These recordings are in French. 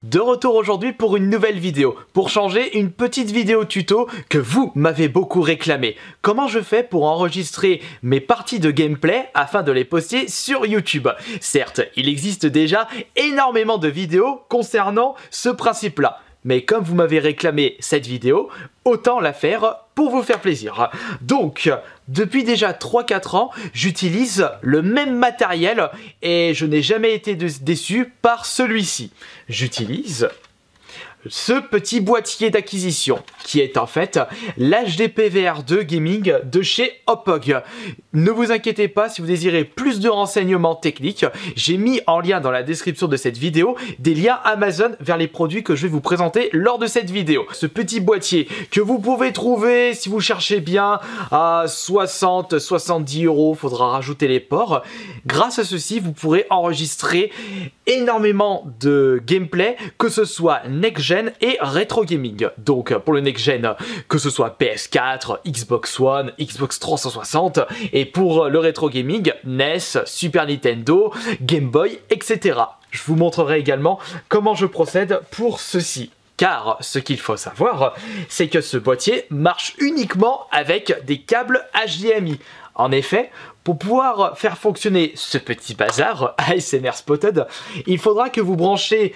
De retour aujourd'hui pour une nouvelle vidéo. Pour changer, une petite vidéo tuto que vous m'avez beaucoup réclamé. Comment je fais pour enregistrer mes parties de gameplay afin de les poster sur YouTube? Certes, il existe déjà énormément de vidéos concernant ce principe-là. Mais comme vous m'avez réclamé cette vidéo, autant la faire pour vous faire plaisir. Donc, depuis déjà 3-4 ans, j'utilise le même matériel et je n'ai jamais été déçu par celui-ci. J'utilise ce petit boîtier d'acquisition qui est en fait l'HDPVR2 Gaming de chez Hauppauge. Ne vous inquiétez pas, si vous désirez plus de renseignements techniques, j'ai mis en lien dans la description de cette vidéo des liens Amazon vers les produits que je vais vous présenter lors de cette vidéo. Ce petit boîtier que vous pouvez trouver si vous cherchez bien à 60-70 €, faudra rajouter les ports. Grâce à ceci, vous pourrez enregistrer énormément de gameplay, que ce soit next-gen et rétro gaming. Donc pour le next-gen, que ce soit PS4, Xbox One, Xbox 360, et pour le rétro gaming, NES, Super Nintendo, Game Boy, etc. Je vous montrerai également comment je procède pour ceci. Car ce qu'il faut savoir, c'est que ce boîtier marche uniquement avec des câbles HDMI. En effet, pour pouvoir faire fonctionner ce petit bazar, ASMR Spotted, il faudra que vous branchez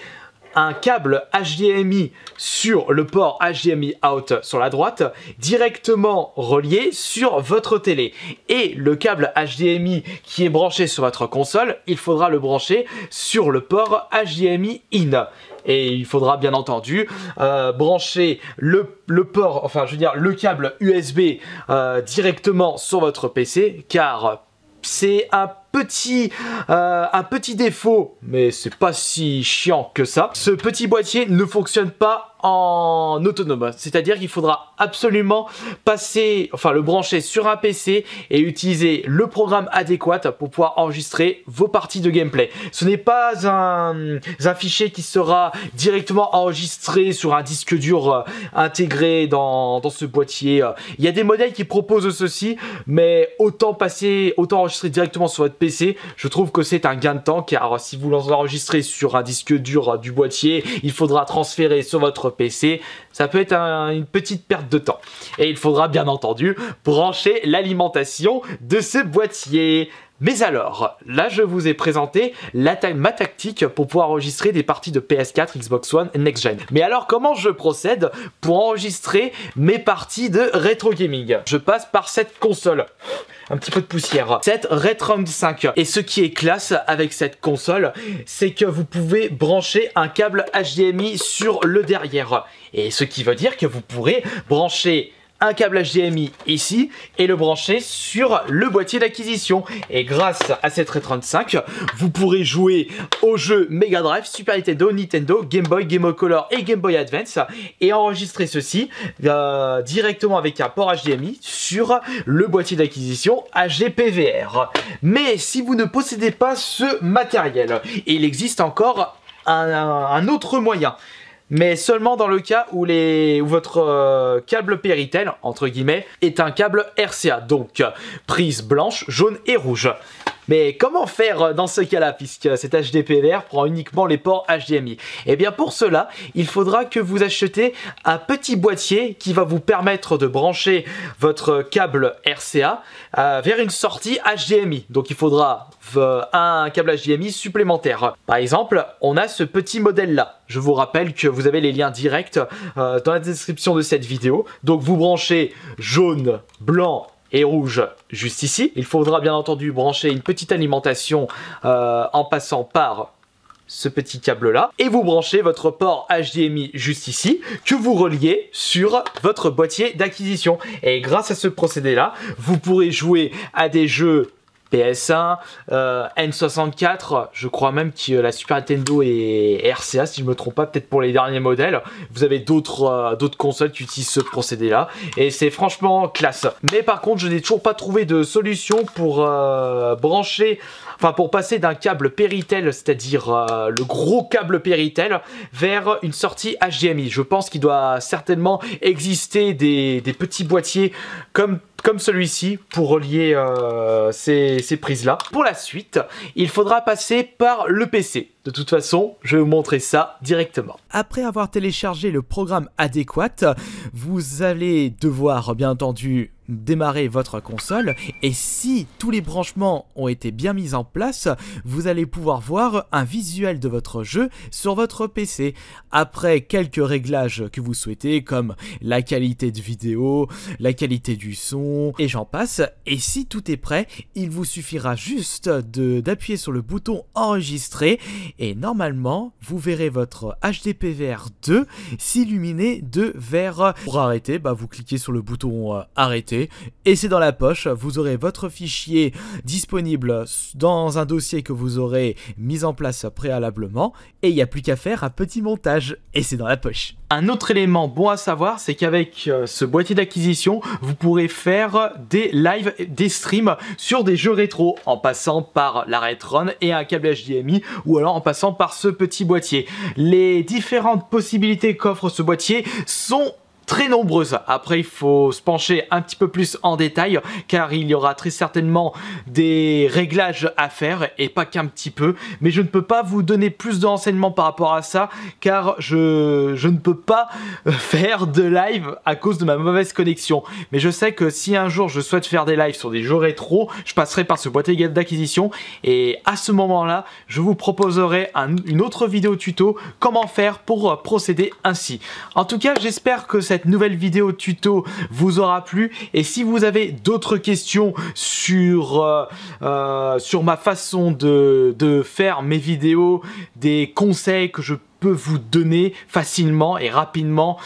un câble HDMI sur le port HDMI out sur la droite, directement relié sur votre télé. Et le câble HDMI qui est branché sur votre console, il faudra le brancher sur le port HDMI in. Et il faudra bien entendu brancher le port, enfin je veux dire le câble USB directement sur votre PC, car c'est un petit défaut, mais c'est pas si chiant que ça. Ce petit boîtier ne fonctionne pas en autonome, c'est-à-dire qu'il faudra absolument le brancher sur un PC et utiliser le programme adéquat pour pouvoir enregistrer vos parties de gameplay. Ce n'est pas un fichier qui sera directement enregistré sur un disque dur intégré dans ce boîtier. Il y a des modèles qui proposent ceci, mais autant enregistrer directement sur votre PC, je trouve que c'est un gain de temps, car si vous l'enregistrez sur un disque dur du boîtier, il faudra transférer sur votre PC, ça peut être une petite perte de temps. Et il faudra bien entendu brancher l'alimentation de ce boîtier. Mais alors, là je vous ai présenté ma tactique pour pouvoir enregistrer des parties de PS4, Xbox One, Next Gen. Mais alors comment je procède pour enregistrer mes parties de rétro gaming? Je passe par cette console. Un petit peu de poussière. Cette Retron 5. Et ce qui est classe avec cette console, c'est que vous pouvez brancher un câble HDMI sur le derrière. Et ce qui veut dire que vous pourrez brancher un câble HDMI ici et le brancher sur le boîtier d'acquisition. Et grâce à cette Retron 5, vous pourrez jouer aux jeux Mega Drive, Super Nintendo, Nintendo, Game Boy, Game Boy Color et Game Boy Advance et enregistrer ceci directement avec un port HDMI sur le boîtier d'acquisition HDPVR. Mais si vous ne possédez pas ce matériel, il existe encore un autre moyen. Mais seulement dans le cas où votre câble Péritel, entre guillemets, est un câble RCA, donc prise blanche, jaune et rouge. Mais comment faire dans ce cas-là, puisque cet HDPVR prend uniquement les ports HDMI? Eh bien pour cela, il faudra que vous achetiez un petit boîtier qui va vous permettre de brancher votre câble RCA vers une sortie HDMI. Donc il faudra un câble HDMI supplémentaire. Par exemple, on a ce petit modèle-là. Je vous rappelle que vous avez les liens directs dans la description de cette vidéo. Donc vous branchez jaune, blanc et rouge juste ici. Il faudra bien entendu brancher une petite alimentation en passant par ce petit câble là, et vous branchez votre port HDMI juste ici, que vous reliez sur votre boîtier d'acquisition. Et grâce à ce procédé là, vous pourrez jouer à des jeux PS1, N64, je crois même que la Super Nintendo et RCA, si je ne me trompe pas, peut-être pour les derniers modèles. Vous avez d'autres consoles qui utilisent ce procédé-là, et c'est franchement classe. Mais par contre, je n'ai toujours pas trouvé de solution pour pour passer d'un câble Péritel, c'est-à-dire le gros câble Péritel, vers une sortie HDMI. Je pense qu'il doit certainement exister des petits boîtiers comme celui-ci pour relier ces prises là. Pour la suite, il faudra passer par le PC. De toute façon, je vais vous montrer ça directement. Après avoir téléchargé le programme adéquat, vous allez devoir bien entendu démarrer votre console et si tous les branchements ont été bien mis en place, vous allez pouvoir voir un visuel de votre jeu sur votre PC. Après quelques réglages que vous souhaitez comme la qualité de vidéo, la qualité du son et j'en passe. Et si tout est prêt, il vous suffira juste d'appuyer sur le bouton enregistrer et normalement vous verrez votre HDPVR2 s'illuminer de vert. Pour arrêter, vous cliquez sur le bouton arrêter et c'est dans la poche. Vous aurez votre fichier disponible dans un dossier que vous aurez mis en place préalablement et il n'y a plus qu'à faire un petit montage et c'est dans la poche. Un autre élément bon à savoir, c'est qu'avec ce boîtier d'acquisition, vous pourrez faire des lives, des streams sur des jeux rétro en passant par la Retron et un câble HDMI ou alors en passant par ce petit boîtier. Les différentes possibilités qu'offre ce boîtier sont très nombreuses. Après, il faut se pencher un petit peu plus en détail car il y aura très certainement des réglages à faire et pas qu'un petit peu. Mais je ne peux pas vous donner plus de renseignements par rapport à ça car je ne peux pas faire de live à cause de ma mauvaise connexion. Mais je sais que si un jour je souhaite faire des lives sur des jeux rétro, je passerai par ce boîtier d'acquisition et à ce moment-là, je vous proposerai une autre vidéo tuto comment faire pour procéder ainsi. En tout cas, j'espère que cette nouvelle vidéo tuto vous aura plu et si vous avez d'autres questions sur ma façon de faire mes vidéos, des conseils que je peux vous donner facilement et rapidement,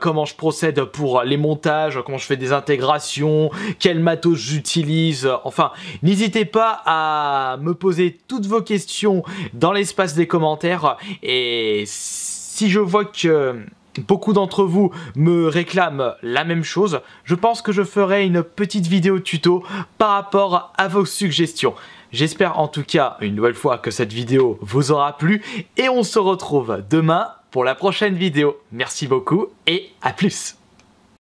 comment je procède pour les montages, comment je fais des intégrations, quel matos j'utilise, enfin n'hésitez pas à me poser toutes vos questions dans l'espace des commentaires et si je vois que beaucoup d'entre vous me réclament la même chose, je pense que je ferai une petite vidéo tuto par rapport à vos suggestions. J'espère en tout cas une nouvelle fois que cette vidéo vous aura plu et on se retrouve demain pour la prochaine vidéo. Merci beaucoup et à plus.